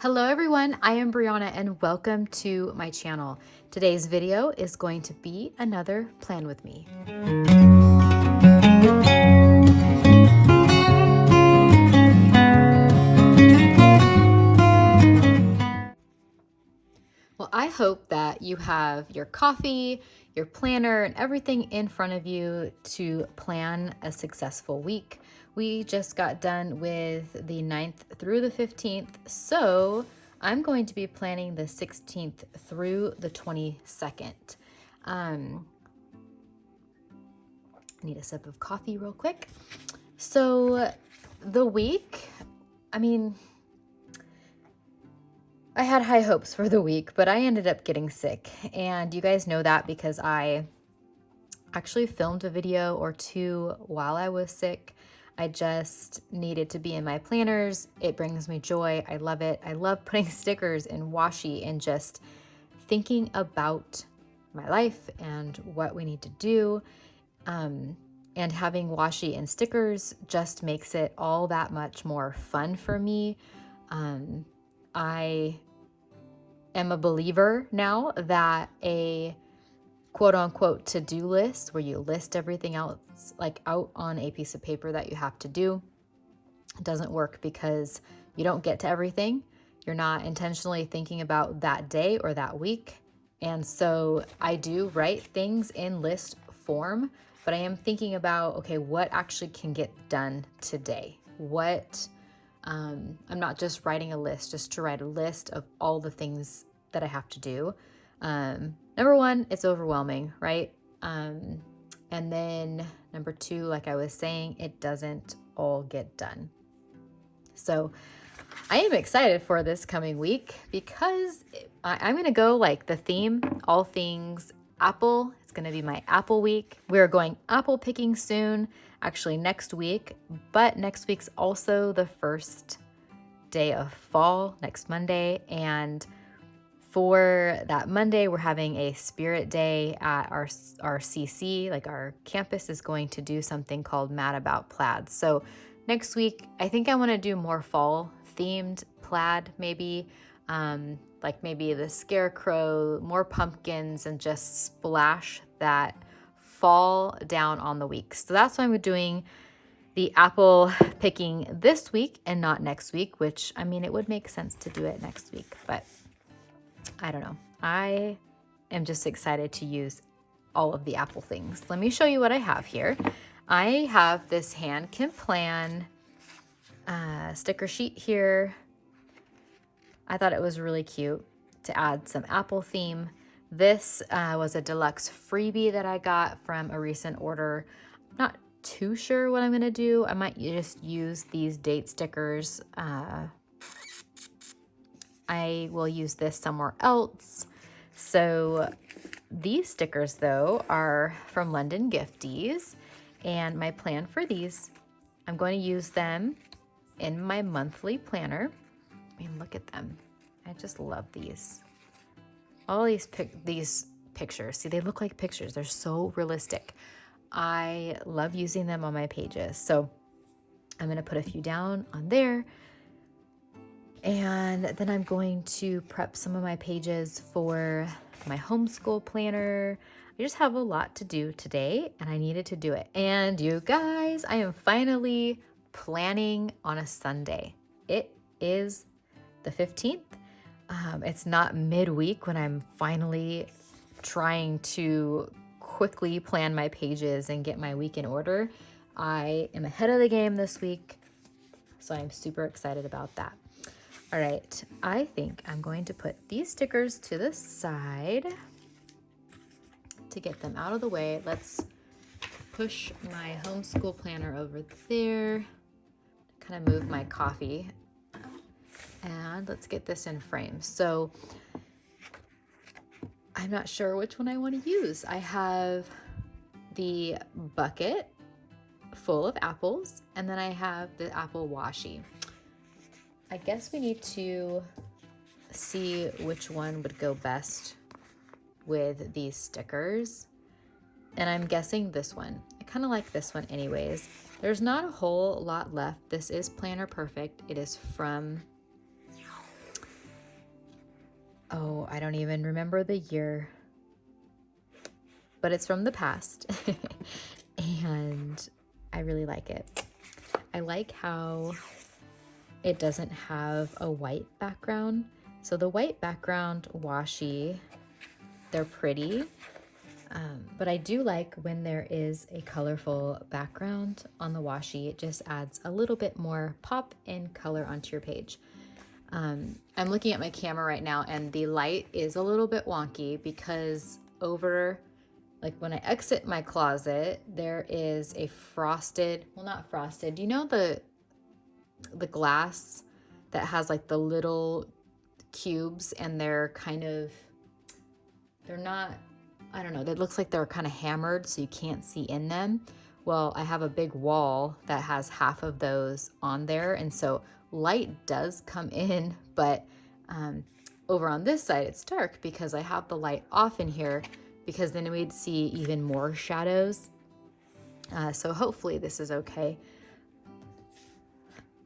Hello everyone, I am Brianna and welcome to my channel. Today's video is going to be another plan with me. Well, I hope that you have your coffee, your planner, and everything in front of you to plan a successful week. We just got done with the 9th through the 15th, so I'm going to be planning the 16th through the 22nd. I need a sip of coffee real quick. So the week, I had high hopes for the week, but I ended up getting sick. And you guys know that because I actually filmed a video or two while I was sick. I just needed to be in my planners. It brings me joy. I love it. I love putting stickers in Washi and just thinking about my life and what we need to do. And having Washi and stickers just makes it all that much more fun for me. I am a believer now that a quote unquote to-do list where you list everything else like out on a piece of paper that you have to do doesn't work because you don't get to everything. You're not intentionally thinking about that day or that week. And so I do write things in list form, but I am thinking about, okay, what actually can get done today? I'm not just writing a list just to write a list of all the things that I have to do. Number one, it's overwhelming, right? And then number two, like I was saying, it doesn't all get done. So I am excited for this coming week because I'm going to go like the theme, all things apple. It's going to be my apple week. We're going apple picking soon, actually next week, but next week's also the first day of fall, next Monday. And for that Monday, we're having a spirit day at our CC, like our campus is going to do something called Mad About Plaid. So next week, I think I want to do more fall themed plaid, maybe like maybe the scarecrow, more pumpkins, and just splash that fall down on the week. So that's why I'm doing the apple picking this week and not next week, which it would make sense to do it next week, but I don't know. I am just excited to use all of the apple things. Let me show you what I have here. I have this HanCanPlan sticker sheet here. I thought it was really cute to add some apple theme. This was a deluxe freebie that I got from a recent order. I'm not too sure what I'm going to do. I might just use these date stickers. I will use this somewhere else. So these stickers though are from London Gifties, and my plan for these, I'm going to use them in my monthly planner. Look at them. I just love these. All these pictures. See, they look like pictures. They're so realistic. I love using them on my pages. So I'm going to put a few down on there. And then I'm going to prep some of my pages for my homeschool planner. I just have a lot to do today and I needed to do it. And you guys, I am finally planning on a Sunday. It is the 15th. It's not midweek when I'm finally trying to quickly plan my pages and get my week in order. I am ahead of the game this week, so I'm super excited about that. All right, I think I'm going to put these stickers to the side to get them out of the way. Let's push my homeschool planner over there, kind of move my coffee, and let's get this in frame. So I'm not sure which one I want to use. I have the bucket full of apples, and then I have the apple washi. I guess we need to see which one would go best with these stickers. And I'm guessing this one. I kind of like this one anyways. There's not a whole lot left. This is Planner Perfect. It is from Oh, I don't even remember the year, but it's from the past. And I really like it. I like how it doesn't have a white background. So the white background washi, they're pretty, but I do like when there is a colorful background on the washi. It just adds a little bit more pop and color onto your page. I'm looking at my camera right now and the light is a little bit wonky because over, like when I exit my closet, there is a frosted, well, not frosted, you know, the glass that has like the little cubes and they're not, I don't know, it looks like they're kind of hammered so you can't see in them. Well, I have a big wall that has half of those on there, and so light does come in, but over on this side it's dark because I have the light off in here, because then we'd see even more shadows. So hopefully this is okay.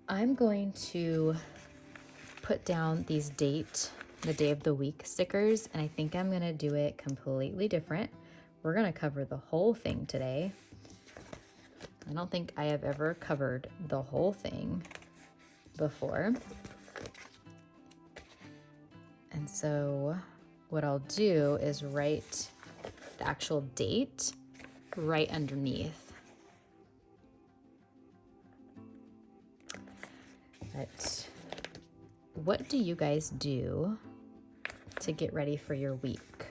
I'm going to put down these the day of the week stickers, and I think I'm gonna do it completely different. We're gonna cover the whole thing today. I don't think I have ever covered the whole thing before. And so what I'll do is write the actual date right underneath. But what do you guys do to get ready for your week?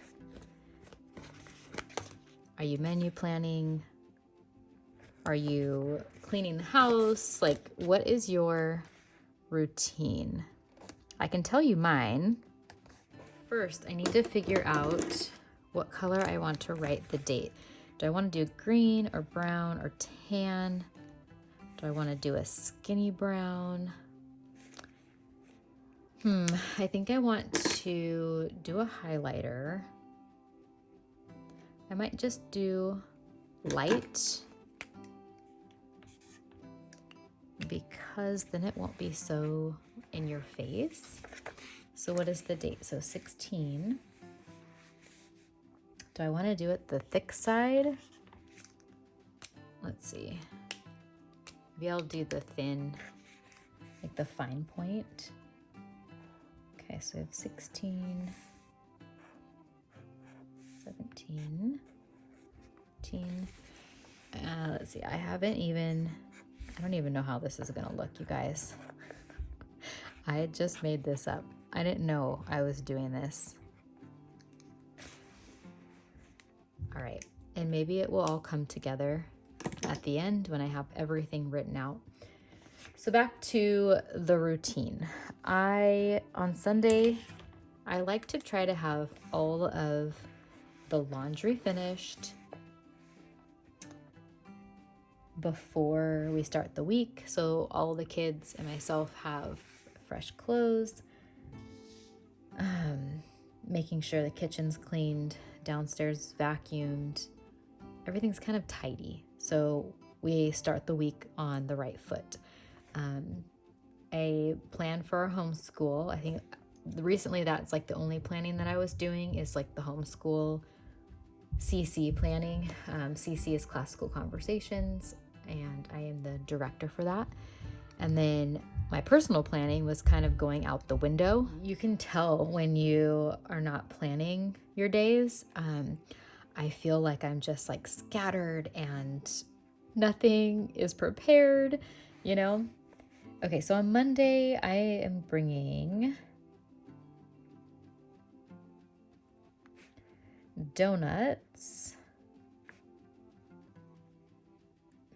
Are you menu planning? Are you cleaning the house? Like, what is your routine? I can tell you mine. First, I need to figure out what color I want to write the date. Do I want to do green or brown or tan? Do I want to do a skinny brown? I think I want to do a highlighter. I might just do light, because then it won't be so in your face. So what is the date? So 16. Do I want to do it the thick side? Let's see. Maybe I'll do the thin, like the fine point. Okay, so I have 16, 17, 18. Let's see, I don't even know how this is gonna look, you guys. I just made this up. I didn't know I was doing this. All right, and maybe it will all come together at the end when I have everything written out. So back to the routine. On Sunday, I like to try to have all of the laundry finished before we start the week, so all the kids and myself have fresh clothes. Making sure the kitchen's cleaned, downstairs vacuumed, everything's kind of tidy, so we start the week on the right foot. A plan for our homeschool. I think recently that's like the only planning that I was doing is like the homeschool CC planning. CC is Classical Conversations, and I am the director for that. And then my personal planning was kind of going out the window. You can tell when you are not planning your days. I feel like I'm just like scattered and nothing is prepared, you know? Okay, so on Monday, I am bringing donuts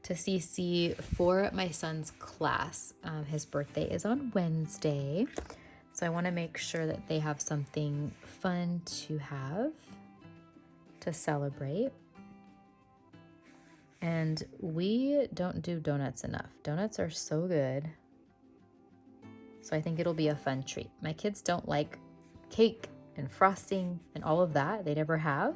to CC for my son's class. His birthday is on Wednesday, so I want to make sure that they have something fun to have to celebrate. And we don't do donuts enough. Donuts are so good. So I think it'll be a fun treat. My kids don't like cake and frosting and all of that. They never have.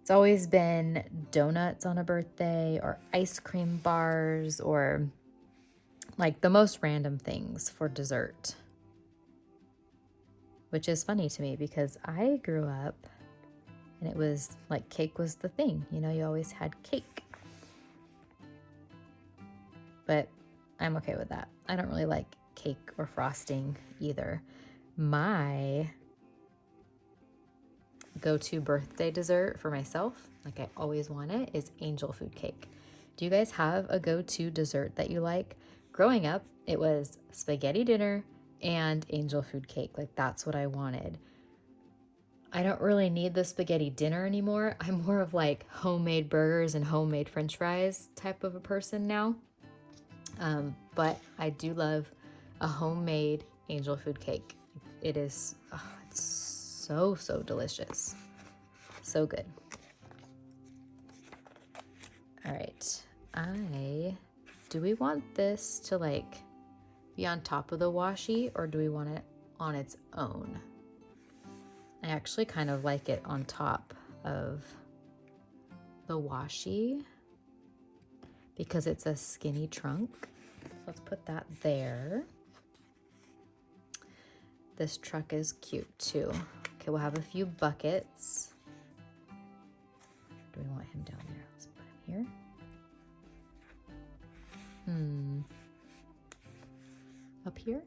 It's always been donuts on a birthday or ice cream bars or like the most random things for dessert. which is funny to me because I grew up and it was like cake was the thing. You know, you always had cake. But I'm okay with that. I don't really like cake or frosting either. My go-to birthday dessert for myself, like I always want it, is angel food cake. Do you guys have a go-to dessert that you like? Growing up, it was spaghetti dinner and angel food cake. Like that's what I wanted. I don't really need the spaghetti dinner anymore. I'm more of like homemade burgers and homemade French fries type of a person now. But I do love a homemade angel food cake. It is, oh, it's so delicious. So good. All right. Do we want this to like be on top of the washi, or do we want it on its own? I actually kind of like it on top of the washi because it's a skinny trunk. So let's put that there. This truck is cute too. Okay, we'll have a few buckets. Do we want him down there? Let's put him here. Up here?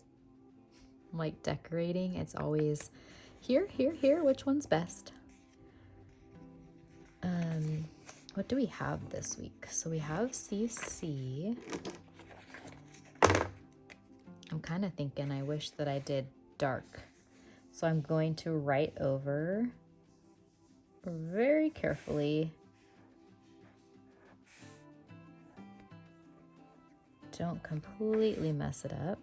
I'm like decorating. It's always here, which one's best? What do we have this week? So we have CC. I'm kind of thinking I wish that I did dark. So I'm going to write over very carefully. Don't completely mess it up.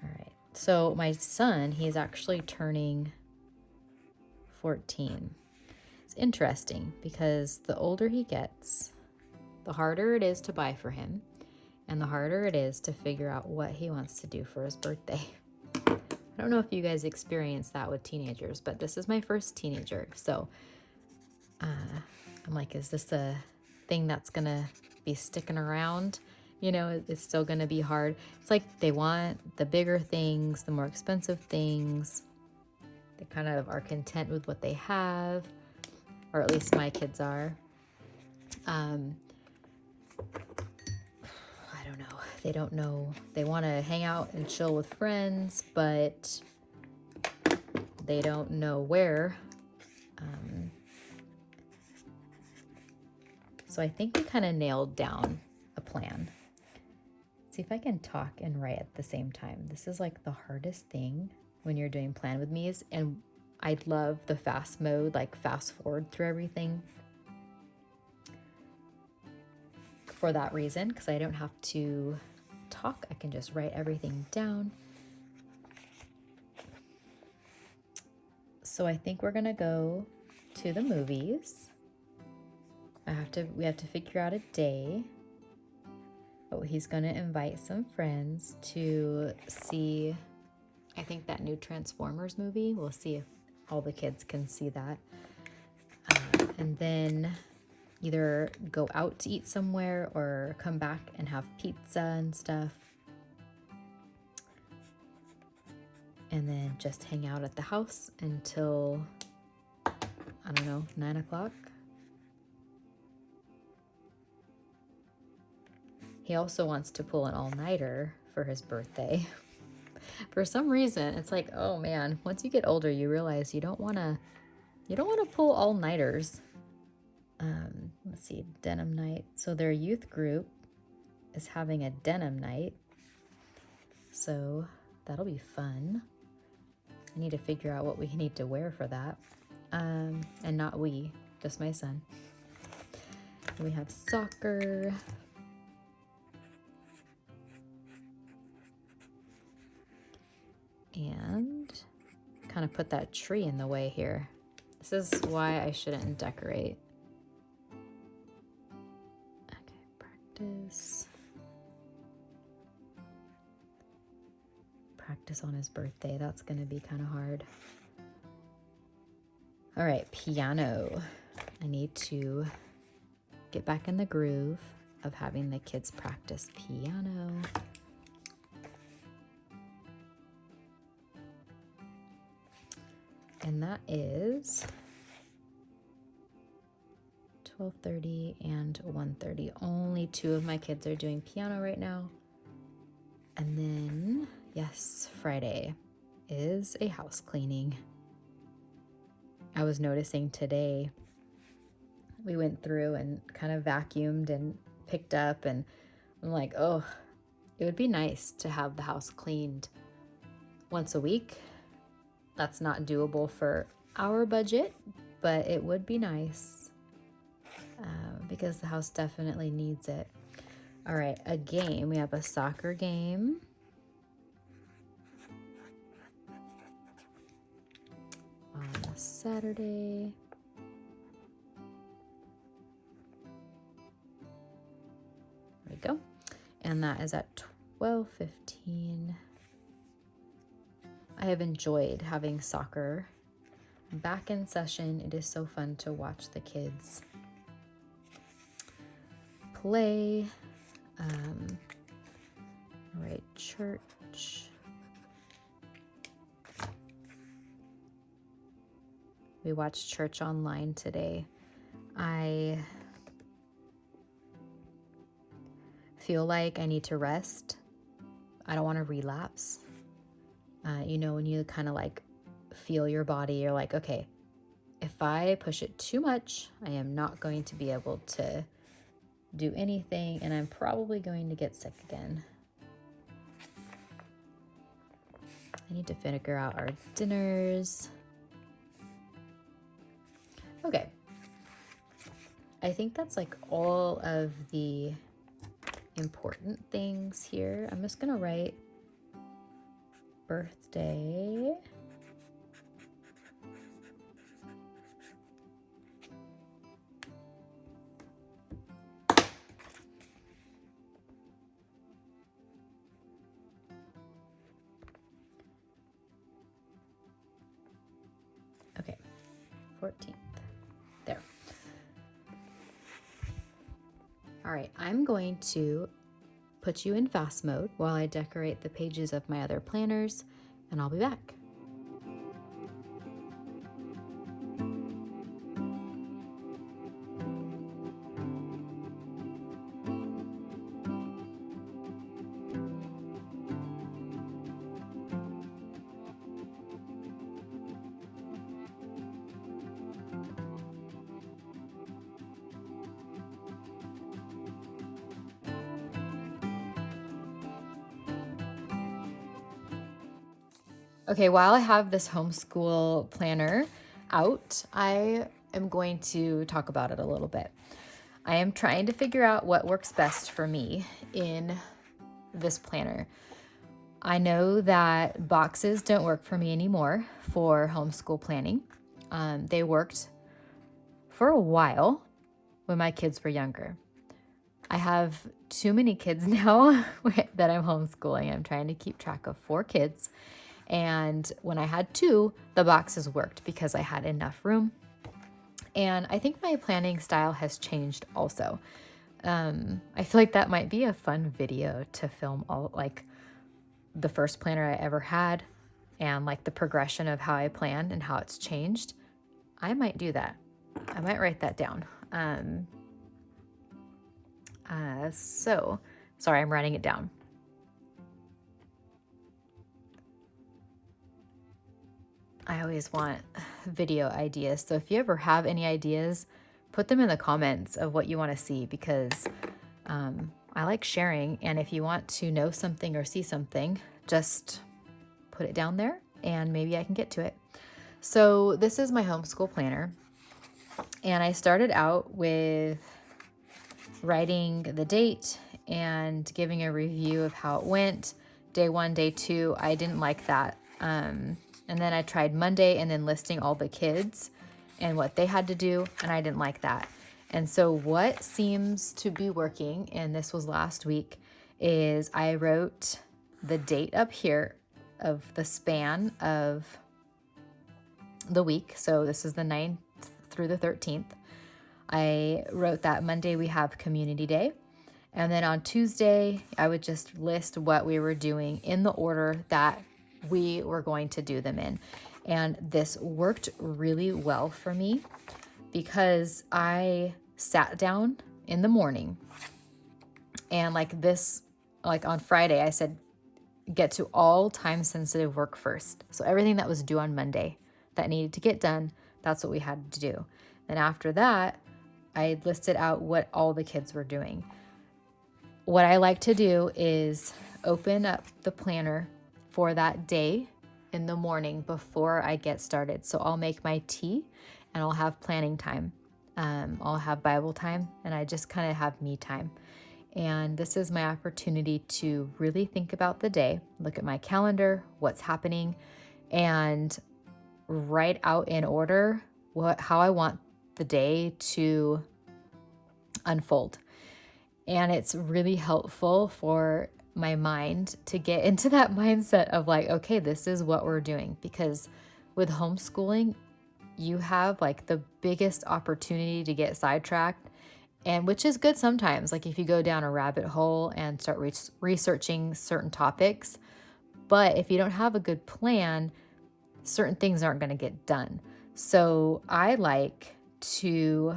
All right. So my son, he's actually turning 14. It's interesting because the older he gets, the harder it is to buy for him, and the harder it is to figure out what he wants to do for his birthday. I don't know if you guys experience that with teenagers, but this is my first teenager. So I'm like, is this a thing that's gonna be sticking around? You know, it's still gonna be hard. It's like they want the bigger things, the more expensive things. They kind of are content with what they have, or at least my kids are. I don't know. They don't know. They want to hang out and chill with friends, but they don't know where. So I think we kind of nailed down a plan. See if I can talk and write at the same time. This is like the hardest thing when you're doing plan with me's, and I love the fast mode, like fast forward through everything for that reason, because I don't have to talk. I can just write everything down. So I think we're gonna go to the movies. We have to figure out a day. But he's gonna invite some friends to see, I think, that new Transformers movie. We'll see if all the kids can see that. And then either go out to eat somewhere or come back and have pizza and stuff. And then just hang out at the house until, I don't know, 9 o'clock. He also wants to pull an all-nighter for his birthday. For some reason, it's like, oh man, once you get older, you realize you don't want to pull all-nighters. Let's see, denim night. So their youth group is having a denim night. So that'll be fun. I need to figure out what we need to wear for that. And not just my son. We have soccer. And kind of put that tree in the way here. This is why I shouldn't decorate. Okay, practice. Practice on his birthday. That's going to be kind of hard. All right, piano. I need to get back in the groove of having the kids practice piano. And that is 12:30 and 1:30. Only 2 of my kids are doing piano right now. And then, yes, Friday is a house cleaning. I was noticing today, we went through and kind of vacuumed and picked up, and I'm like, oh, it would be nice to have the house cleaned once a week. That's not doable for our budget, but it would be nice because the house definitely needs it. All right, a game. We have a soccer game. On a Saturday. There we go. And that is at 12:15. I have enjoyed having soccer back in session. It is so fun to watch the kids play. All right, church. We watched church online today. I feel like I need to rest. I don't want to relapse. When you kind of like feel your body, you're like, okay, if I push it too much, I am not going to be able to do anything, and I'm probably going to get sick again. I need to figure out our dinners. Okay. I think that's like all of the important things here. I'm just going to write birthday. Okay, 14th. There. All right, I'm going to put you in fast mode while I decorate the pages of my other planners, and I'll be back. Okay, while I have this homeschool planner out, I am going to talk about it a little bit. I am trying to figure out what works best for me in this planner. I know that boxes don't work for me anymore for homeschool planning. They worked for a while when my kids were younger. I have too many kids now that I'm homeschooling. I'm trying to keep track of 4 kids. And when I had 2, the boxes worked because I had enough room. And I think my planning style has changed also. I feel like that might be a fun video to film, all like the first planner I ever had and like the progression of how I planned and how it's changed. I might do that. I might write that down. Sorry, I'm writing it down. I always want video ideas. So if you ever have any ideas, put them in the comments of what you want to see, because I like sharing. And if you want to know something or see something, just put it down there and maybe I can get to it. So this is my homeschool planner. And I started out with writing the date and giving a review of how it went. Day 1, day 2, I didn't like that. And then I tried Monday and then listing all the kids and what they had to do, and I didn't like that. And so what seems to be working, and this was last week, is I wrote the date up here of the span of the week. So this is the 9th through the 13th. I wrote that Monday we have Community Day. And then on Tuesday, I would just list what we were doing in the order that we were going to do them in. And this worked really well for me because I sat down in the morning and like on Friday, I said, get to all time sensitive work first. So everything that was due on Monday that needed to get done, that's what we had to do. And after that, I listed out what all the kids were doing. What I like to do is open up the planner for that day in the morning before I get started. So I'll make my tea and I'll have planning time. I'll have Bible time, and I just kind of have me time. And this is my opportunity to really think about the day, look at my calendar, what's happening, and write out in order how I want the day to unfold. And it's really helpful for my mind to get into that mindset of like, okay, this is what we're doing. Because with homeschooling, you have like the biggest opportunity to get sidetracked, and which is good sometimes, like if you go down a rabbit hole and start researching certain topics. But if you don't have a good plan, certain things aren't going to get done. So I like to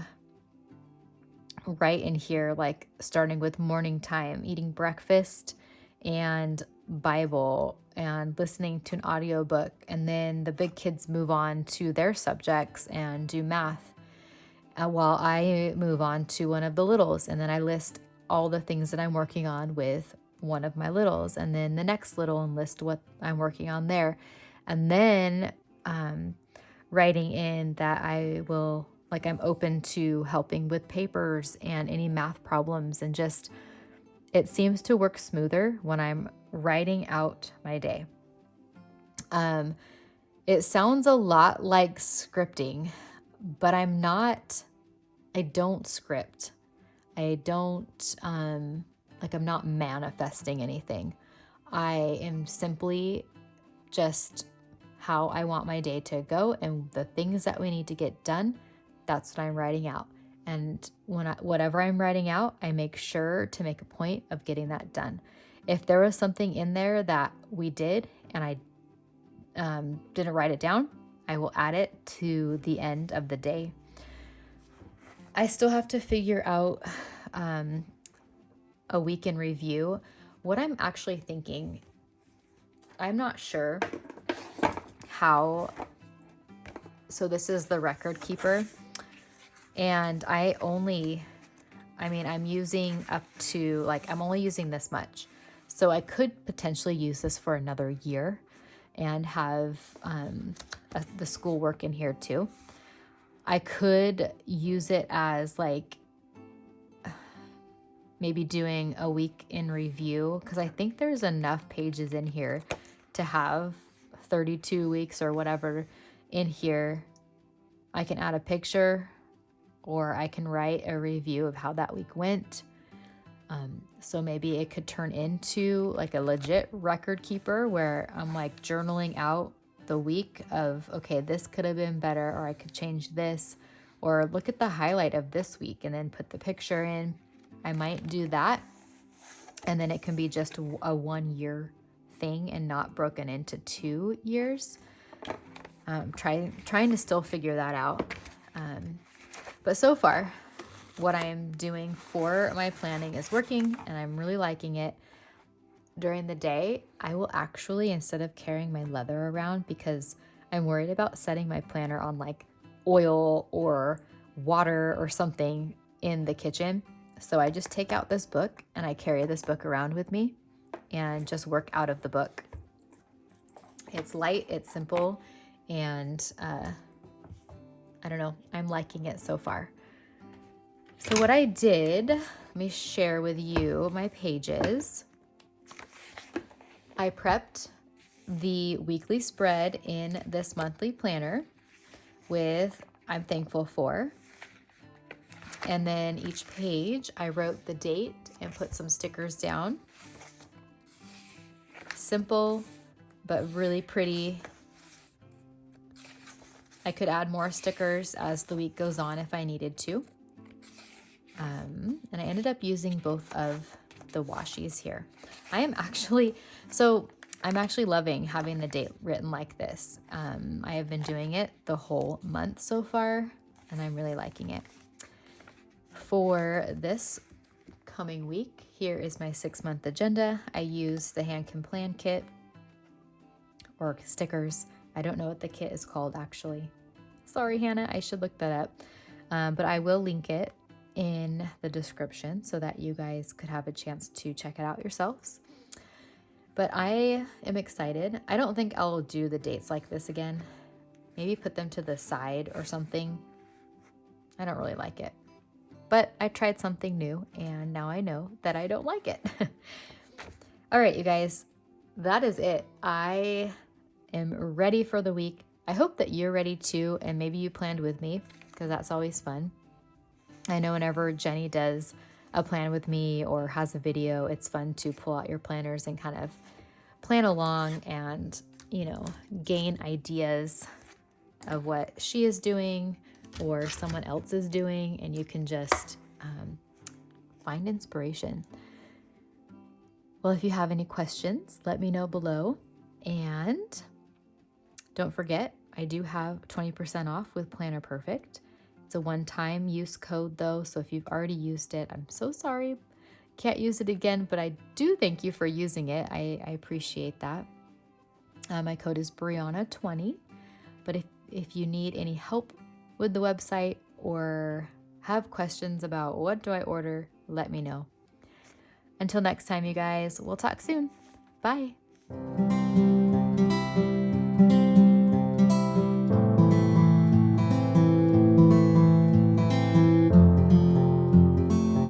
write in here, like starting with morning time, eating breakfast and Bible and listening to an audiobook. And then the big kids move on to their subjects and do math, while I move on to one of the littles. And then I list all the things that I'm working on with one of my littles, and then the next little, and list what I'm working on there. And then writing in that I'm open to helping with papers and any math problems, and just, it seems to work smoother when I'm writing out my day. It sounds a lot like scripting, but I don't script. I'm not manifesting anything. I am simply just how I want my day to go, and the things that we need to get done, that's what I'm writing out. And whatever I'm writing out, I make sure to make a point of getting that done. If there was something in there that we did and I didn't write it down, I will add it to the end of the day. I still have to figure out a week in review. What I'm actually thinking, I'm not sure how. So this is the record keeper, and I'm using up to, I'm only using this much. So I could potentially use this for another year and have the schoolwork in here too. I could use it as maybe doing a week in review, because I think there's enough pages in here to have 32 weeks or whatever in here. I can add a picture, or I can write a review of how that week went. So maybe it could turn into like a legit record keeper where I'm journaling out the week of, okay, this could have been better, or I could change this, or look at the highlight of this week and then put the picture in. I might do that. And then it can be just a 1 year thing and not broken into 2 years. Trying to still figure that out. But so far, what I'm doing for my planning is working, and I'm really liking it. During the day, I will actually, instead of carrying my leather around, because I'm worried about setting my planner on oil or water or something in the kitchen. So I just take out this book and I carry this book around with me and just work out of the book. It's light, it's simple, and I don't know, I'm liking it so far. So what I did, let me share with you my pages. I prepped the weekly spread in this monthly planner with I'm thankful for. And then each page, I wrote the date and put some stickers down. Simple, but really pretty. I could add more stickers as the week goes on if I needed to. And I ended up using both of the Washis here. I am actually, so I'm actually loving having the date written like this. I have been doing it the whole month so far, and I'm really liking it. For this coming week, here is my 6-month agenda. I use the HanCanPlan kit or stickers. I don't know what the kit is called actually. Sorry, Hannah, I should look that up. But I will link it in the description so that you guys could have a chance to check it out yourselves. But I am excited. I don't think I'll do the dates like this again. Maybe put them to the side or something. I don't really like it. But I tried something new and now I know that I don't like it. All right, you guys, that is it. I am ready for the week. I hope that you're ready too, and maybe you planned with me because that's always fun. I know whenever Jenny does a plan with me or has a video, it's fun to pull out your planners and kind of plan along and, you know, gain ideas of what she is doing or someone else is doing, and you can just find inspiration. Well, if you have any questions, let me know below. And don't forget, I do have 20% off with Planner Perfect. It's a one-time use code though, so if you've already used it, I'm so sorry. Can't use it again, but I do thank you for using it. I appreciate that. My code is Brianna20. But if you need any help with the website or have questions about what do I order, let me know. Until next time, you guys, we'll talk soon. Bye.